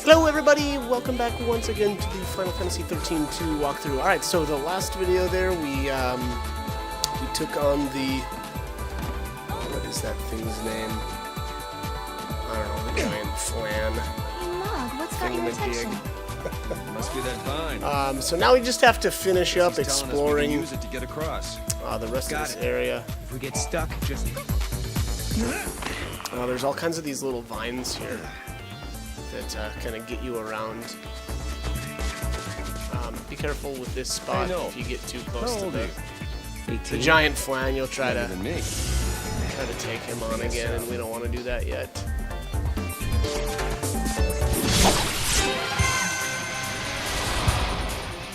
Hello everybody, welcome back once again to the Final Fantasy 13 2 walkthrough. Alright, so the last video there, we took on the... what is that thing's name? I don't know, the giant flan. Hey Mog, what's got your attention? Must be that vine. So now we just have to finish up exploring use it to get across. the rest of this area. If we get stuck, just... There's all kinds of these little vines here that kind of get you around. Be careful with this spot if you get too close to the giant flan. You'll try to take him on again, and we don't want to do that yet.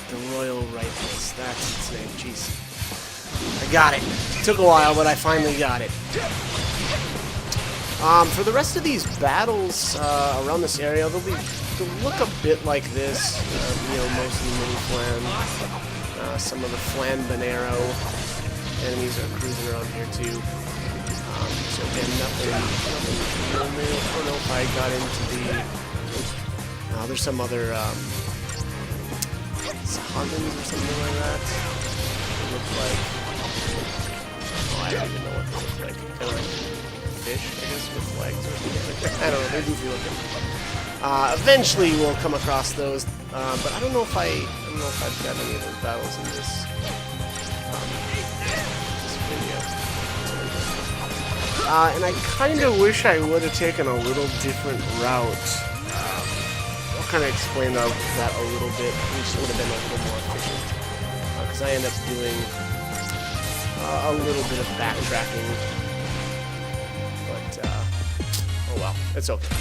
The Royal Rifles, that's its name. Jeez, I got it. Took a while, but I finally got it. For the rest of these battles around this area, they'll look a bit like this. You know, mostly mini flan. Some of the flan Bonero enemies are cruising around here too. So again, nothing real new. I don't know if I got into the. There's some other Sahuggins or something like that. It looks like. Oh, I don't even know what they look like. Kind of like fish, I guess, with legs or something. I don't know, they're goofy looking. Eventually we'll come across those, but I don't know if I've got any of those battles in this video. And I kind of wish I would have taken a little different route. I'll kind of explain that a little bit, which would have been a little more efficient. Because I end up doing a little bit of backtracking. Oh well, it's okay.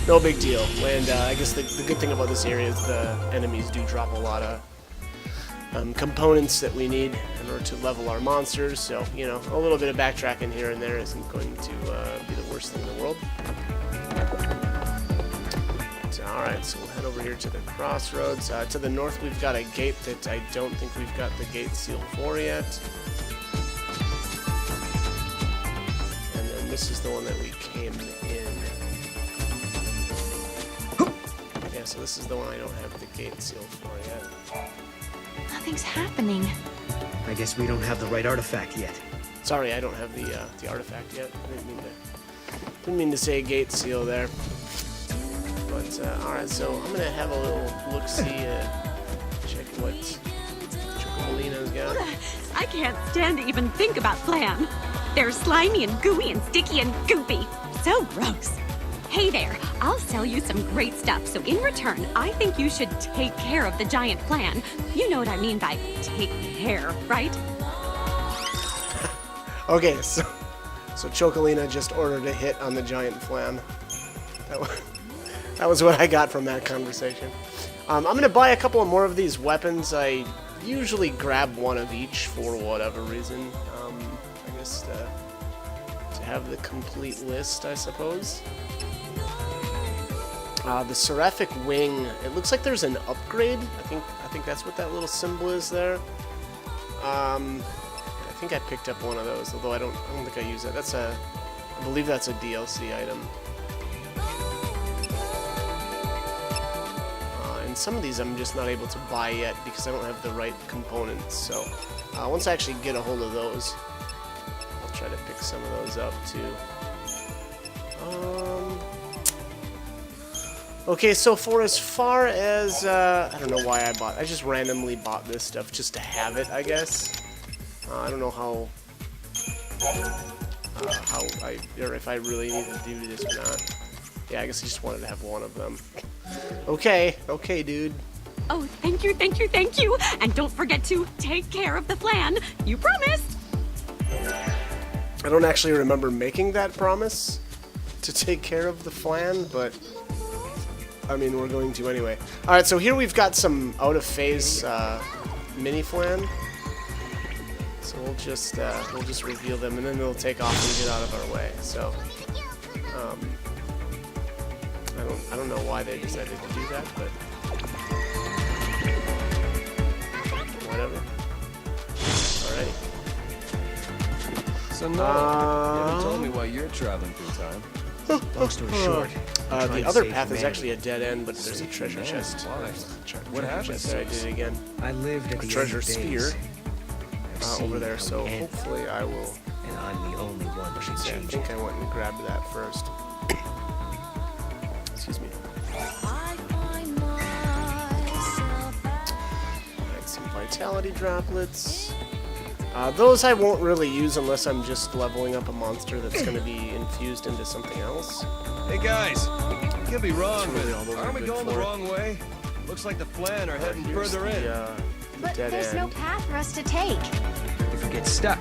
No big deal. And I guess the good thing about this area is the enemies do drop a lot of components that we need in order to level our monsters. So, you know, a little bit of backtracking here and there isn't going to be the worst thing in the world. Alright, so we'll head over here to the crossroads. To the north we've got a gate that I don't think we've got the gate seal for yet. This is the one that we came in. Yeah, so this is the one I don't have the gate sealed for yet. Nothing's happening. I guess we don't have the right artifact yet. Sorry, I don't have the artifact yet. Didn't mean to say gate seal there. But alright, so I'm gonna have a little look-see, check what Chocobolina's got. I can't stand to even think about flan. They're slimy and gooey and sticky and goopy. So gross. Hey there, I'll sell you some great stuff, so in return, I think you should take care of the giant flan. You know what I mean by take care, right? Okay, so Chocolina just ordered a hit on the giant flan. That was what I got from that conversation. I'm going to buy a couple more of these weapons. I usually grab one of each for whatever reason. I guess to have the complete list, I suppose. The Seraphic Wing, it looks like there's an upgrade. I think that's what that little symbol is there. I think I picked up one of those, although I don't think I use it. I believe that's a DLC item. And some of these I'm just not able to buy yet because I don't have the right components. So once I actually get a hold of those, I'll try to pick some of those up too. Okay, so for as far as I don't know why I just randomly bought this stuff just to have it, I guess. I don't know how or if I really need to do this or not. Yeah, I guess I just wanted to have one of them. Okay, dude. Oh, thank you, thank you, thank you. And don't forget to take care of the flan. You promised. I don't actually remember making that promise to take care of the flan, but I mean, we're going to anyway. Alright, so here we've got some out-of-phase mini flan. So we'll just reveal them, and then they'll take off and get out of our way. So, I don't know why they decided to do that, but whatever. Alrighty. So, no, you haven't told me why you're traveling through time. Long story short, The other path is actually a dead end, but there's a treasure chest. What happened? There, I did it again. I lived at A the treasure end of sphere days. I've seen over there, how so we end, hopefully I will. and I'm the only one who should I change think it. I went and grabbed that first. Excuse me. Alright, some vitality droplets. Those I won't really use unless I'm just leveling up a monster that's going to be infused into something else. Hey guys, I could be wrong, That's really but all those are aren't we good going the for. wrong way? Looks like the Flan are heading Here's further in. the But dead there's no end. path for us to take. If we get stuck,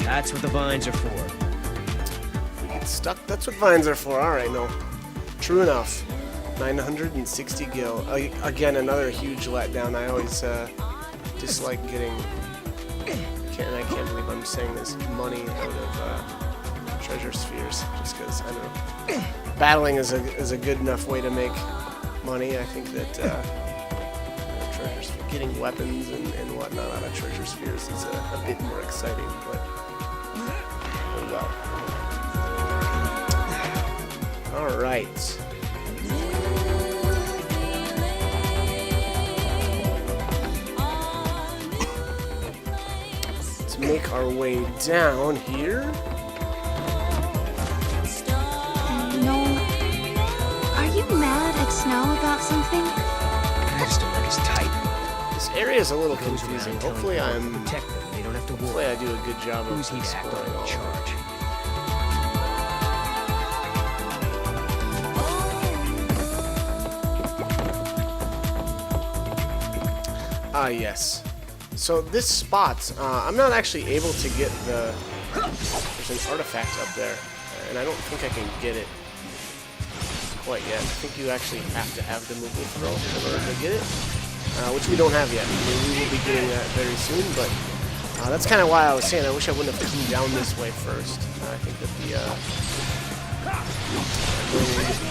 that's what the vines are for. If we get stuck, that's what vines are for. Alright, no. True enough. 960 gil. Again, another huge letdown. I always dislike getting... and I can't believe I'm saying this, money out of treasure spheres. Just because, I don't know. Battling is a good enough way to make money. I think that treasure sphere, getting weapons and whatnot out of treasure spheres is a bit more exciting, but oh well. Alright. Let's make our way down here. No. Are you mad at Snow about something? I just don't like his type. This area is a little Goes around confusing. telling Hopefully people to I'm... protect them. They don't have to Hopefully worry. I do a good job of Who's he to act exploring on all in of charge? Yes. So this spot, I'm not actually able to get the... There's an artifact up there, and I don't think I can get it quite yet. I think you actually have to have the movable throw in order to get it, which we don't have yet. I mean, we will be getting that very soon, but that's kind of why I was saying I wish I wouldn't have come down this way first. I think that the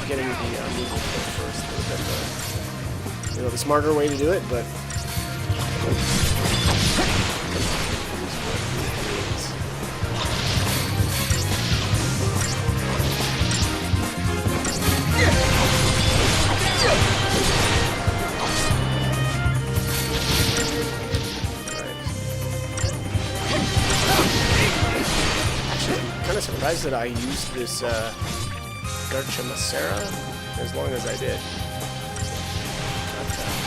getting the movable throw first would have been the smarter way to do it, but actually, I'm kind of surprised that I used this Garcha Macera as long as I did.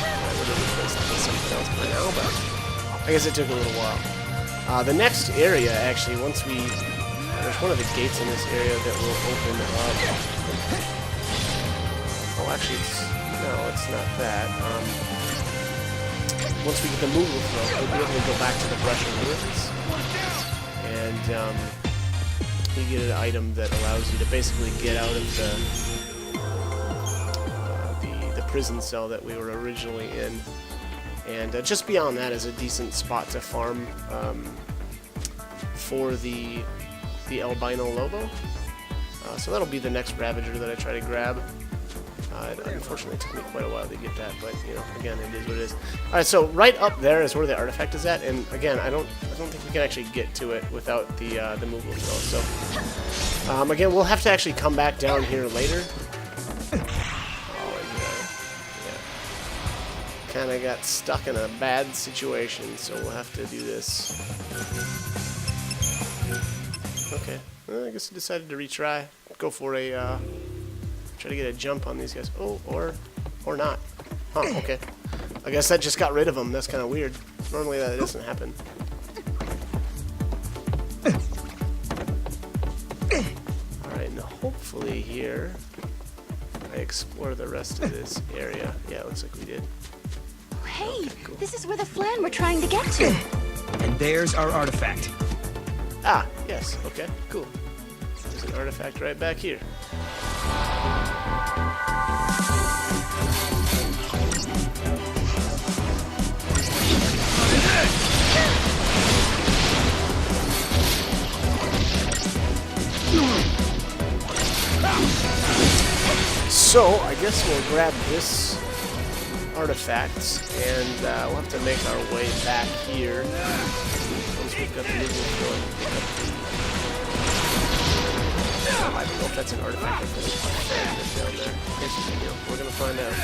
I would have replaced it with something else by now, but I guess it took a little while. The next area, actually, once we... there's one of the gates in this area that will open up. Oh, actually, it's not that. Once we get the movable throw, we'll be able to go back to the Brush of Ruins. And you get an item that allows you to basically get out of the prison cell that we were originally in, and just beyond that is a decent spot to farm for the albino Lobo. So that'll be the next Ravager that I try to grab. It unfortunately took me quite a while to get that, but you know, again, it is what it is. All right, so right up there is where the artifact is at, and again, I don't think we can actually get to it without the movable throw. So again, we'll have to actually come back down here later. Kind of got stuck in a bad situation, so we'll have to do this. Okay, well, I guess I decided to retry. Go for a try to get a jump on these guys. Oh, or not. Huh? Okay. I guess that just got rid of them. That's kind of weird. Normally that doesn't happen. All right, and hopefully here I explore the rest of this area. Yeah, it looks like we did. Hey, this is where the Flan we're trying to get to. And there's our artifact. Ah, yes. Okay, cool. There's an artifact right back here. So, I guess we'll grab this artifact, and we'll have to make our way back here. Once we've got the movement going, pick up I don't know if that's an artifact or just down there. We're gonna find out.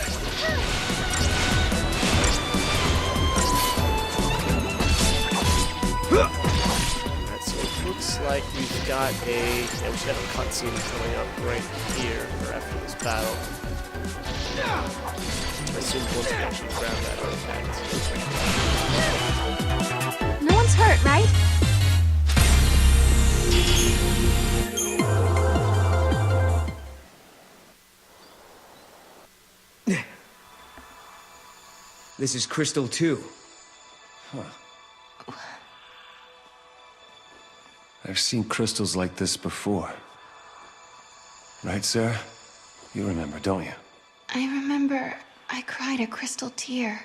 Alright, so it looks like we've got a... Yeah, we should have a cutscene coming up right here or after this battle. I assume once we actually grab that artifact. No one's hurt, right? This is Crystal 2. I've seen crystals like this before. Right, Sarah? You remember, don't you? I remember I cried a crystal tear.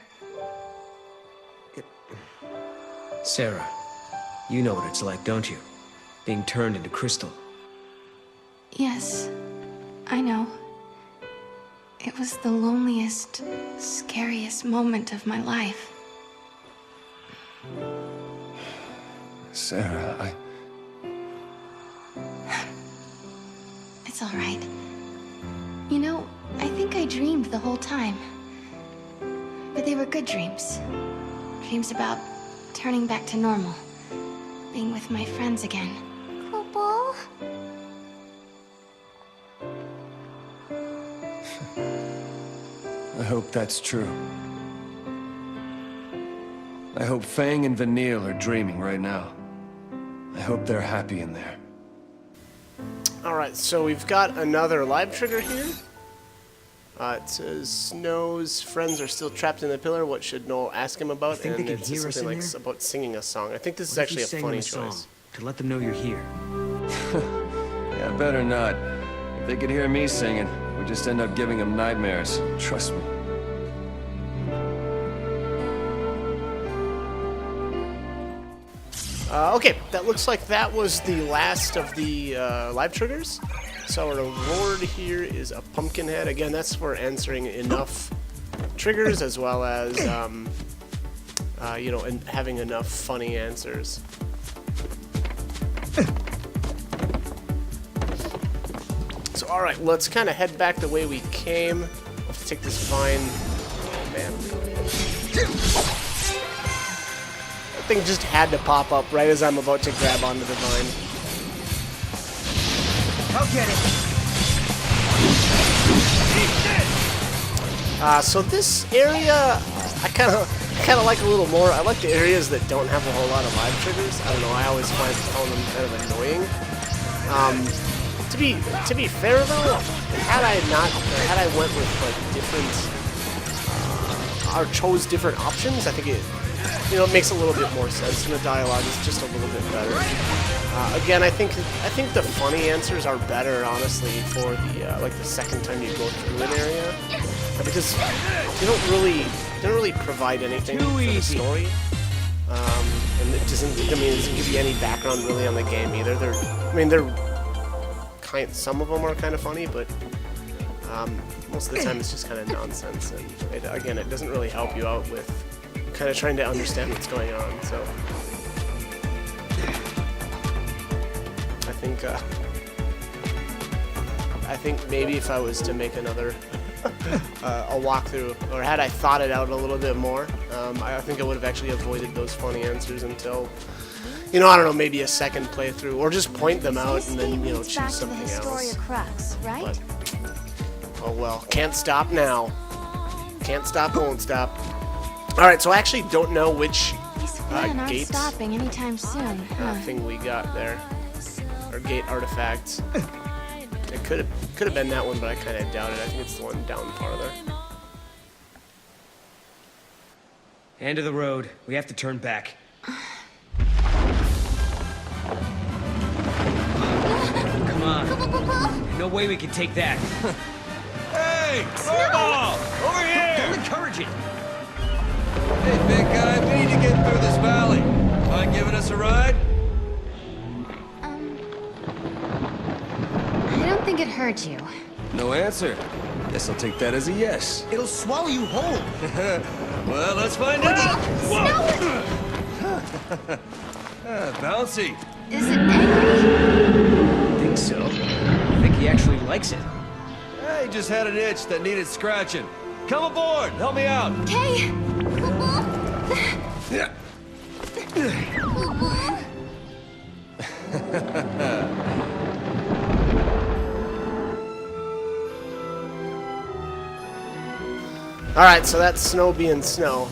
Sarah, you know what it's like, don't you? Being turned into crystal. Yes, I know. It was the loneliest, scariest moment of my life. Sarah, It's all right. You know, I think I dreamed the whole time. But they were good dreams. Dreams about turning back to normal. Being with my friends again. Kobo? I hope that's true. I hope Fang and Vanille are dreaming right now. I hope they're happy in there. Alright, so we've got another live trigger here. It says, Snow's friends are still trapped in the pillar. What should Noel ask him about? Think they can it's hear us something in like there? about singing a song. I think this is What if actually you a sang funny them choice. song to let them know you're here. Yeah, better not. If they could hear me singing, we'd just end up giving them nightmares. Trust me. Okay, that looks like that was the last of the live triggers. So our reward here is a pumpkin head. Again, that's for answering enough triggers as well as, you know, and having enough funny answers. So, alright, let's kind of head back the way we came. Let's take this vine. Oh, man. That thing just had to pop up right as I'm about to grab onto the vine. I'll get it. So this area, I kind of like a little more. I like the areas that don't have a whole lot of live triggers. I don't know. I always found them kind of annoying. To be fair though, had I went with like different, or chose different options, I think it, you know, it makes a little bit more sense, and the dialogue is just a little bit better. Again, I think the funny answers are better, honestly, for the like the second time you go through an area, because they don't really provide anything for the story, and it doesn't give you any background really on the game either. Some of them are kind of funny, but most of the time it's just kind of nonsense, and it doesn't really help you out with kind of trying to understand what's going on. So I think maybe if I was to make another a walkthrough, or had I thought it out a little bit more, I think I would have actually avoided those funny answers until, you know, I don't know, maybe a second playthrough, or just point them out and then, you know, choose something else. Crux, right? But, oh well, can't stop now. Can't stop, won't stop. Alright, so I actually don't know which These Flan aren't gate stopping anytime soon, huh? thing we got there. Or gate artifacts. It could have been that one, but I kind of doubt it. I think it's the one down farther. End of the road. We have to turn back. Come on. No way we can take that. Hey! Snowball! Over here! Don't encourage it. Hey, big guy, we need to get through this valley. Mind giving us a ride? I don't think it hurt you. No answer. Guess I'll take that as a yes. It'll swallow you whole. Well, let's find out. Whoa! Bouncy. Is it angry? Think so. he actually likes it. Hey, just had an itch that needed scratching. Come aboard, help me out. Okay. Alright, so that's snow being snow.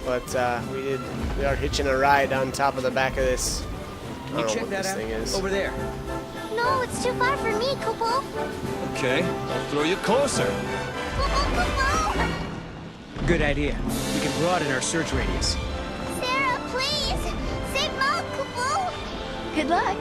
But we are hitching a ride on top of the back of this. I Can you don't know check what that this out? thing is. Over there. No, it's too far for me, Kupo. Okay, I'll throw you closer. Kupo! Good idea. We can broaden our search radius. Sarah, please! Save Mom, Kupo! Good luck.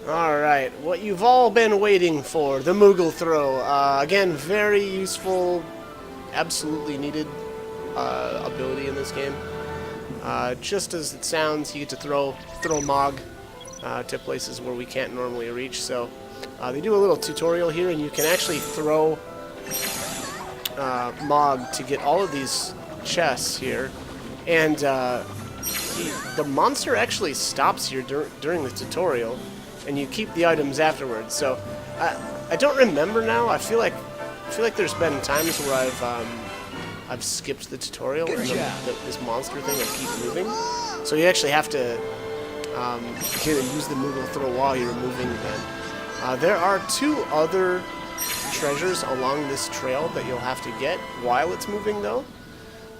Alright, what you've all been waiting for, the Moogle Throw. Again, very useful, absolutely needed ability in this game. Just as it sounds, you get to throw Mog to places where we can't normally reach. So they do a little tutorial here, and you can actually throw Mog to get all of these chests here. And the monster actually stops here during the tutorial, and you keep the items afterwards. So I don't remember now. I feel like there's been times where I've skipped the tutorial and this monster thing will keep moving. So you actually have to use the Moogle Throw while you're moving then. There are 2 other treasures along this trail that you'll have to get while it's moving though.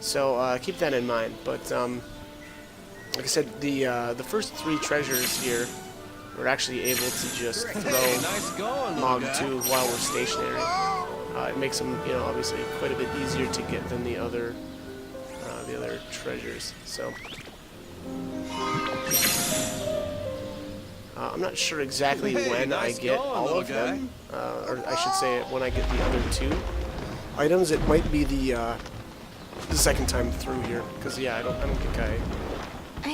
So keep that in mind. But like I said, the first 3 treasures here, we're actually able to just throw Nice going, Mog little guy. to while we're stationary. It makes them, obviously quite a bit easier to get than the other treasures. So I'm not sure exactly Hey, when nice I get going, all little of them, or I should say when I get the other 2 items. It might be the second time through here, because yeah, I don't think I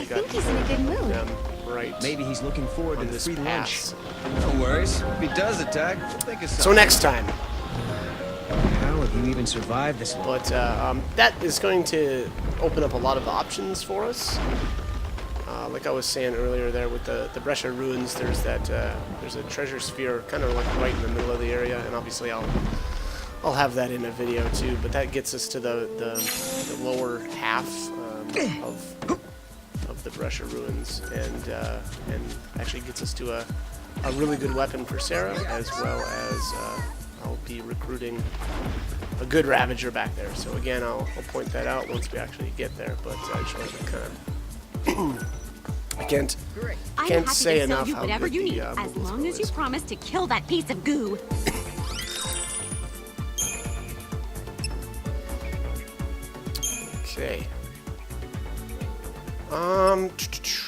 got think he's in a good mood. them right. Maybe he's looking forward to on the this free lunch. pass. No worries. If he does attack, we'll think of something. So next time. How have you even survived this long? But that is going to open up a lot of options for us. Like I was saying earlier there with the Brescia Ruins, there's a treasure sphere kind of like right in the middle of the area, and obviously I'll have that in a video too. But that gets us to the lower half of the Brescia Ruins, and actually gets us to a really good weapon for Sarah, as well as I'll be recruiting a good Ravager back there. So again, I'll point that out once we actually get there. But I just wanted to kind of I can't I'm happy say to sell enough you how whatever good you the, need, Moogle as long Throw as you is. promise to kill that piece of goo. Okay.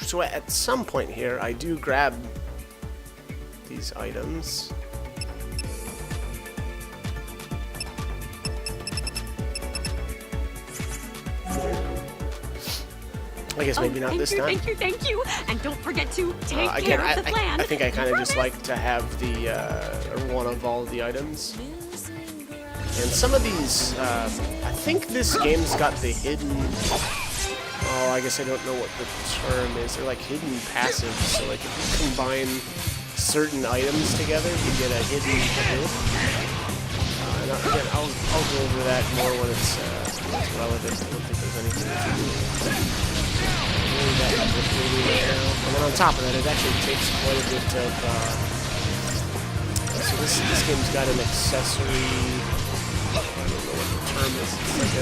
So at some point here, I do grab these items. I guess maybe not this time. Thank you. And don't forget to take Again, care of the plan. I think I kind of just Promise. like to have the one of all the items. And some of these, I think this game's got the hidden. Oh, I guess I don't know what the term is. They're like hidden passives. So like if you combine certain items together, you get a hidden ability. And again, I'll go over that more when it's relevant. I don't think there's anything to do really that complicated right now. And then on top of that, it actually takes quite a bit of. So this game's got an accessory. I don't know what the term is. It's like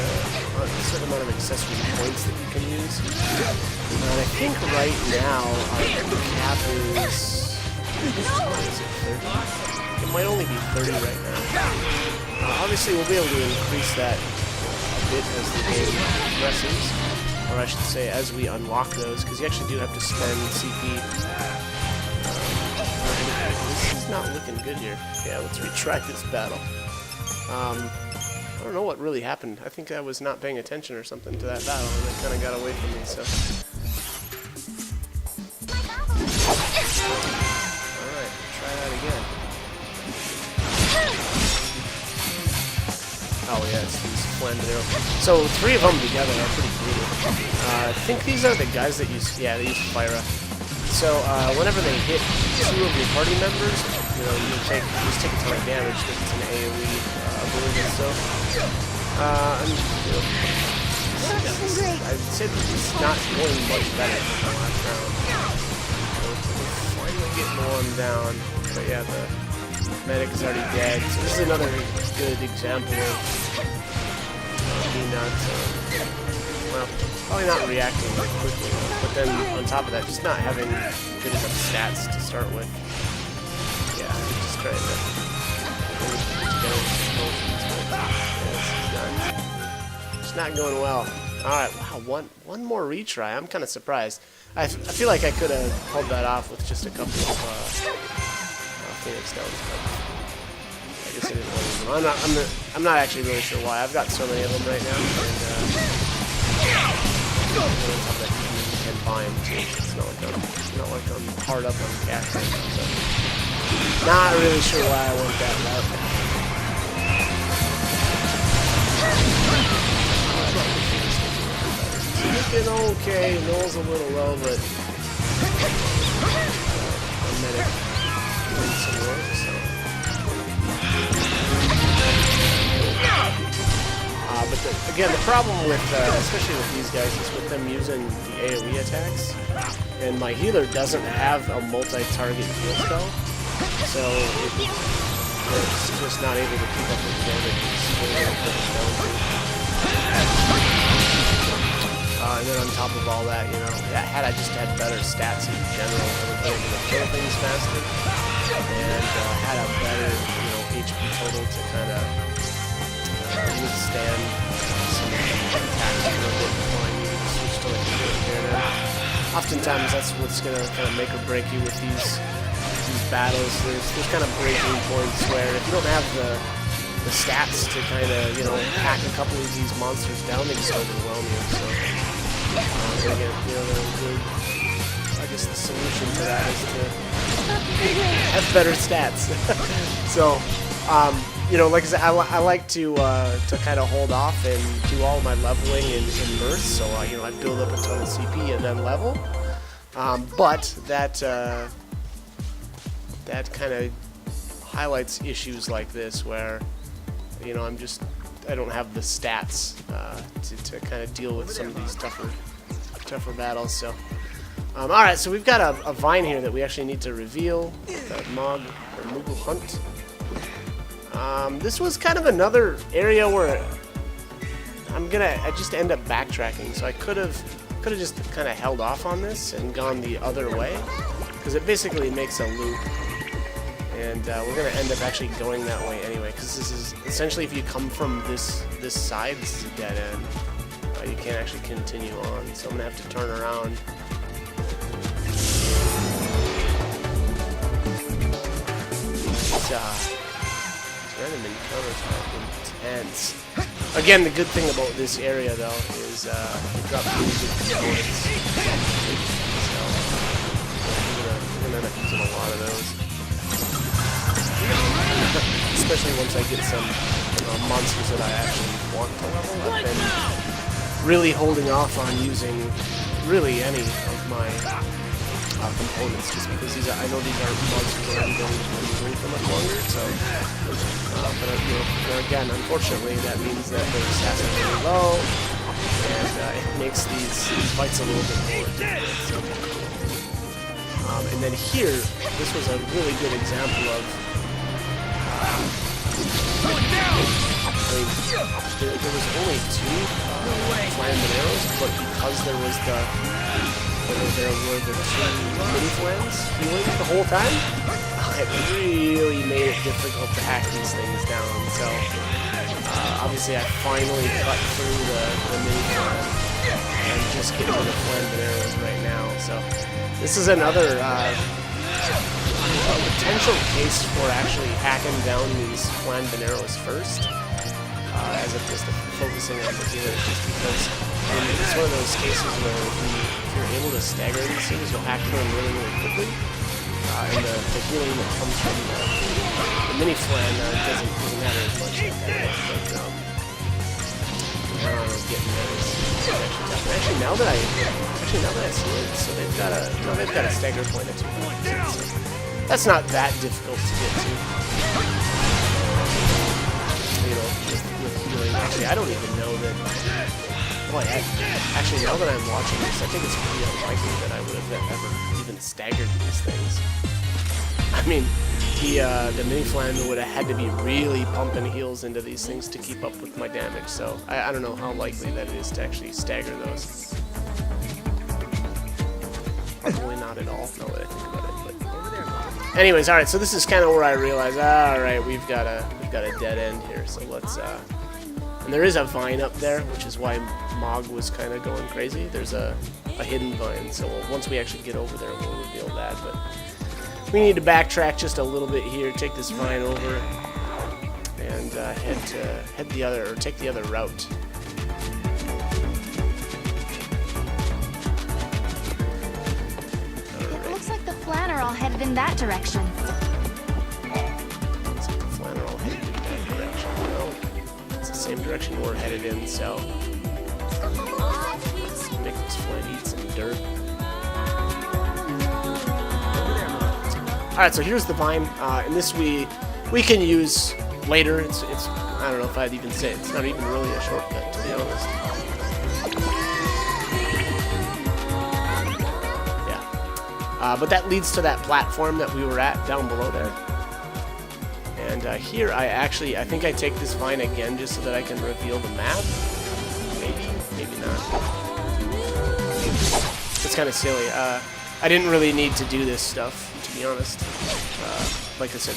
a certain amount of accessory points that you can use. And I think right now our cap is. What is it? 30? It might only be 30 right now. Obviously, we'll be able to increase that a bit as the game progresses, or I should say, as we unlock those, because you actually do have to spend CP. This is not looking good here. Yeah, let's retry this battle. I don't know what really happened. I think I was not paying attention or something to that battle, and it kind of got away from me. So, all right, try that again. Oh yeah, it's these Flambanero. So 3 of them together are pretty brutal. I think these are the guys that use, yeah, they use Fyra. So whenever they hit 2 of your party members, you know, you just take a ton of damage because it's an AoE ability. So, and, you know, I'd say it's not going much better than the last round. So we're finally getting one down. But yeah, the medic is already dead. So this is another good example of me not, well, probably not reacting very quickly. But then on top of that, just not having good enough stats to start with. Yeah, I'm just trying to get it's not going well. Alright, wow, one more retry. I'm kind of surprised. I feel like I could have pulled that off with just a couple of Phoenix Stones, but I guess I didn't want to use them. I'm not actually really sure why. I've got so many of them right now, and you can buy them too. It's not like I'm hard up on cash right now, so not really sure why I went that route. Looking okay, Noel's a little low, but our medic doing some work, so. But again, the problem with, especially with these guys, is with them using the AoE attacks, and my healer doesn't have a multi-target heal spell, so it's just not able to keep up with the damage. And then on top of all that, you know, had I just had better stats in general, I would be able to kill things faster, and had a better, you know, HP total to kind of withstand some attacks for a bit before I needed to switch to like a here now. Oftentimes, that's what's going to kind of make or break you with these battles. There's kind of breaking points where if you don't have the stats to kind of, you know, hack a couple of these monsters down, they just overwhelm you. So, again, you know, I guess the solution to that is to have better stats. So, you know, like I said, I like to kind of hold off and do all my leveling in bursts. So, you know, I build up a ton of CP and then level. But that kind of highlights issues like this where, you know, I don't have the stats to kind of deal with some of these tougher battles. So, all right, so we've got a vine here that we actually need to reveal. The Mog or Moogle Hunt. This was kind of another area where I just end up backtracking. So I could have just kind of held off on this and gone the other way, because it basically makes a loop. And we're going to end up actually going that way anyway, because this is essentially, if you come from this side, this is a dead end. You can't actually continue on, so I'm going to have to turn around. These random encounters are intense. Again, the good thing about this area, though, is you drop really good components. So we're going to end up using a lot of those. Especially once I get some monsters that I actually want to level. I've been really holding off on using really any of my components, just because I know these are monsters that I'm going to be using for much longer. So, but you know, again, unfortunately, that means that their stats are really low, and it makes these fights a little bit more difficult. So, and then here, this was a really good example of. There was only 2 Flambanero, but because there were the 2 mini-flams healing the whole time, it really made it difficult to hack these things down. So obviously I finally cut through the mini-flam and just get to the Flambaneros right now. So this is another potential case for actually hacking down these Flambaneros first, as opposed to focusing on the healers, just because it's one of those cases where if you're able to stagger these things, you'll hack through them really, really quickly. And the healing that comes from the mini flan doesn't matter as much. But on getting those sections up. And actually, now that I see it, so they've got a stagger point at 2 points. So that's not that difficult to get to. You know, with healing. Actually, I don't even know that. Boy, actually, now that I'm watching this, I think it's pretty unlikely that I would have ever even staggered these things. I mean, the mini flan would have had to be really pumping heals into these things to keep up with my damage, so I don't know how likely that it is to actually stagger those. Probably not at all, now that I think about it. But anyways, alright, so this is kind of where I realize, alright, we've got a dead end here, so let's, and there is a vine up there, which is why Mog was kind of going crazy. There's a hidden vine, so once we actually get over there, we'll reveal that, but we need to backtrack just a little bit here, take this vine over, and head the other, or take the other route. It looks like the Flan are all headed in that direction. Looks like the Flan are all headed in that direction. No, it's the same direction we're headed in, so let's make this Flan eat some dirt. Alright, so here's the vine, and this we can use later. It's I don't know if I'd even say it. It's not even really a shortcut, to be honest. Yeah. But that leads to that platform that we were at down below there. And here I think I take this vine again just so that I can reveal the map. Maybe not. It's kind of silly. I didn't really need to do this stuff, to be honest. Like I said,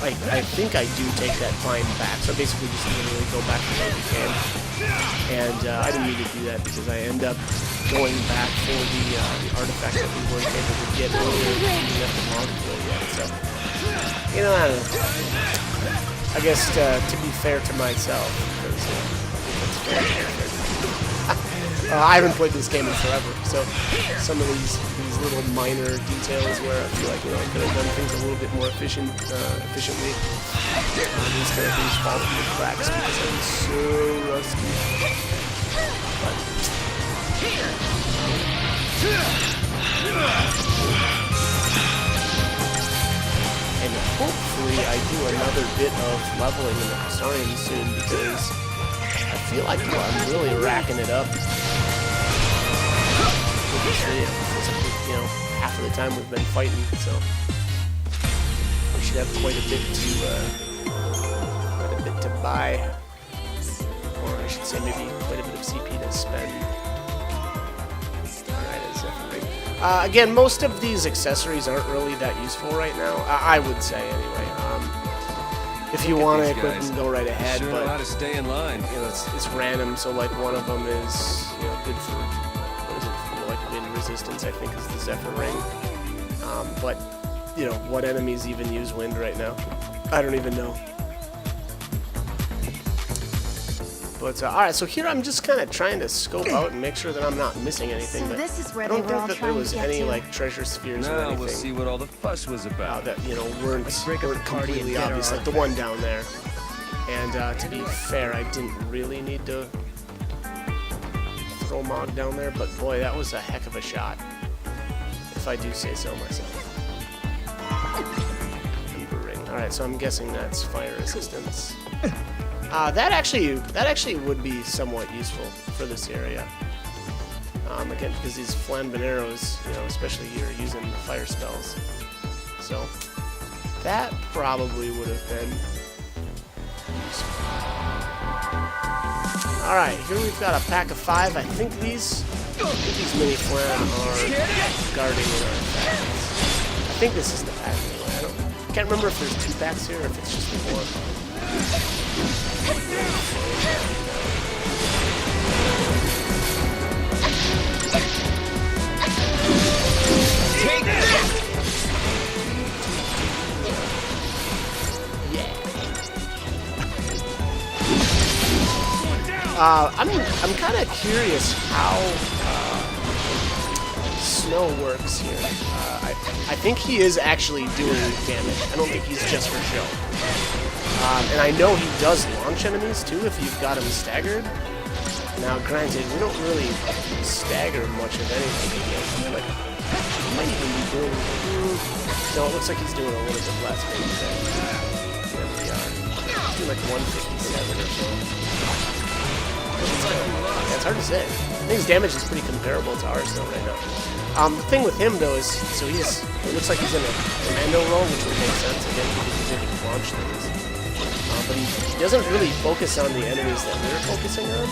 I think I do take that vine back, so basically just literally go back to where we came. And I didn't need to do that because I end up going back for the artifact that we weren't able to get earlier. We left the Mog field yet, so you know, I don't know. I guess to be fair to myself, because I think that's fair. I haven't played this game in forever, so some of these little minor details where I feel like, you know, I could have done things a little bit more efficiently. These kind of things fall through the cracks because I'm so rusty. But, and hopefully I do another bit of leveling in the Astarion soon, because I feel like I'm really racking it up. You know, half of the time we've been fighting, so we should have quite a bit to buy, or I should say maybe quite a bit of CP to spend. Alright, again, most of these accessories aren't really that useful right now. I would say anyway. If you want to equip them, go right ahead. Sure but know how to stay in line. You know, it's random. So like one of them is, you know, good for, what is it? For like wind resistance, I think, is the Zephyr Ring. But you know, what enemies even use wind right now? I don't even know. But alright, so here I'm just kind of trying to scope out and make sure that I'm not missing anything. So but this is where I don't they were all think that there trying was to get any to. like treasure spheres or Now anything. we'll see what all the fuss was about. That, you know, weren't break up the party completely and get obvious, our like the one down there. And to be fair, I didn't really need to throw Mog down there, but boy, that was a heck of a shot, if I do say so myself. Ember Ring. Alright, so I'm guessing that's fire resistance. That actually would be somewhat useful for this area. Again, because these Flanbaneros, you know, especially you're using the fire spells. So that probably would have been useful. Alright, here we've got a pack of 5. I think these mini Flan are guarding in our packs. I think this is the pack anyway. I can't remember if there's 2 packs here or if it's just the one. I'm kind of curious how Snow works here. I think he is actually doing damage. I don't think he's just for show. And I know he does launch enemies too if you've got him staggered. Now, granted, we don't really stagger much of anything again. I feel like he might even be doing... No, it looks like he's doing a little bit less maybe than we are. He's doing like 157 or so. Yeah, it's hard to say. I think his damage is pretty comparable to ours though right now. The thing with him though is, so it looks like he's in a commando role, which would make sense again because he's able to launch things. But he doesn't really focus on the enemies that we're focusing on.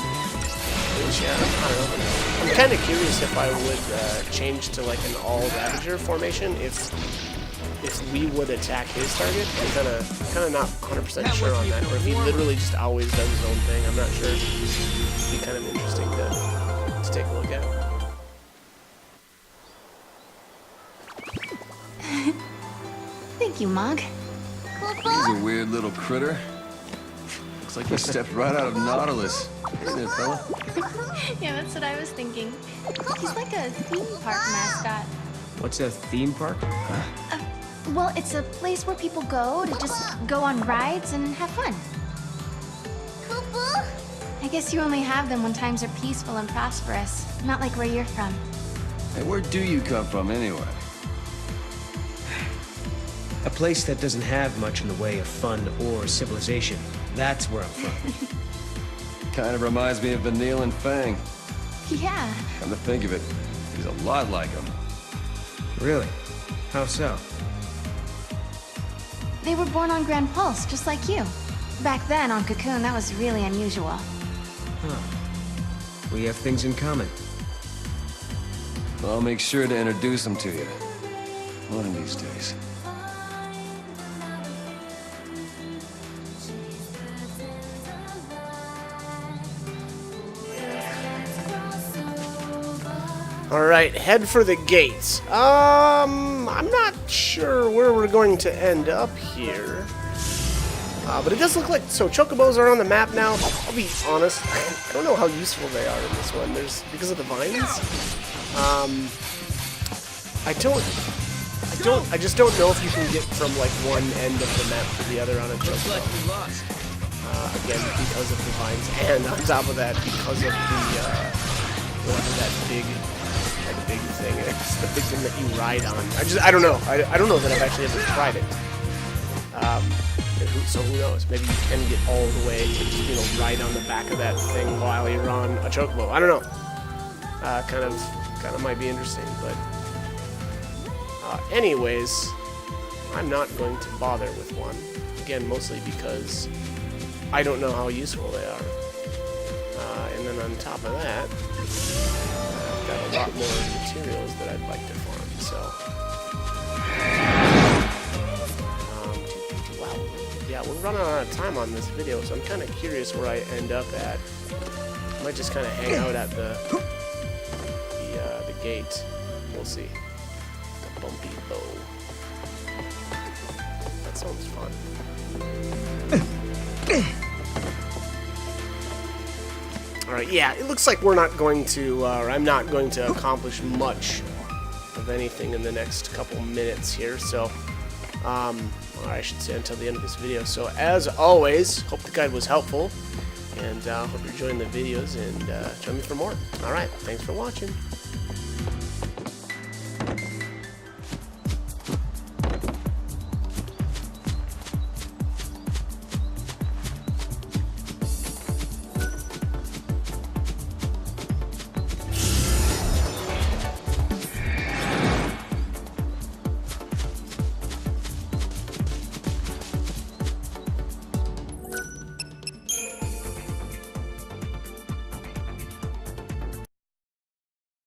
Which, yeah, I don't know. I'm kind of curious if I would change to like an all Ravager formation if we would attack his target. I'm kind of not 100% sure on that, or if he literally just always does his own thing. I'm not sure. It'd be kind of interesting to take a look at. Thank you, Mog. He's a weird little critter. Looks like he stepped right out of Nautilus. Isn't it, fella? Yeah, that's what I was thinking. He's like a theme park mascot. What's a theme park? Well, it's a place where people go to just go on rides and have fun. Kupo? I guess you only have them when times are peaceful and prosperous, not like where you're from. Hey, where do you come from, anyway? A place that doesn't have much in the way of fun or civilization. That's where I'm from. Kind of reminds me of Vanille and Fang. Yeah. Come to think of it, he's a lot like him. Really? How so? They were born on Grand Pulse, just like you. Back then, on Cocoon, that was really unusual. Huh. We have things in common. Well, I'll make sure to introduce him to you. One of these days. Alright, head for the gates. I'm not sure where we're going to end up here. But it does look like... So, chocobos are on the map now. I'll be honest, I don't know how useful they are in this one. Because of the vines. I just don't know if you can get from, like, one end of the map to the other on a chocobo. Again, because of the vines. And on top of that, because of the, that big thing. It's the big thing that you ride on. I don't know. I don't know that I've actually ever tried it. So who knows? Maybe you can get all the way and ride on the back of that thing while you're on a chocobo. I don't know. Kind of might be interesting, but anyways, I'm not going to bother with one. Again, mostly because I don't know how useful they are. And then on top of that, I've got a lot more materials that I'd like to farm, so... wow. Yeah, we're running out of time on this video, so I'm kind of curious where I end up at. I might just kind of hang out at the gate. We'll see. The bumpy bow. That sounds fun. Alright, yeah, it looks like we're not going to, or I'm not going to accomplish much of anything in the next couple minutes here, so, or I should say until the end of this video. So, as always, hope the guide was helpful, and hope you're enjoying the videos, and join me for more. Alright, thanks for watching.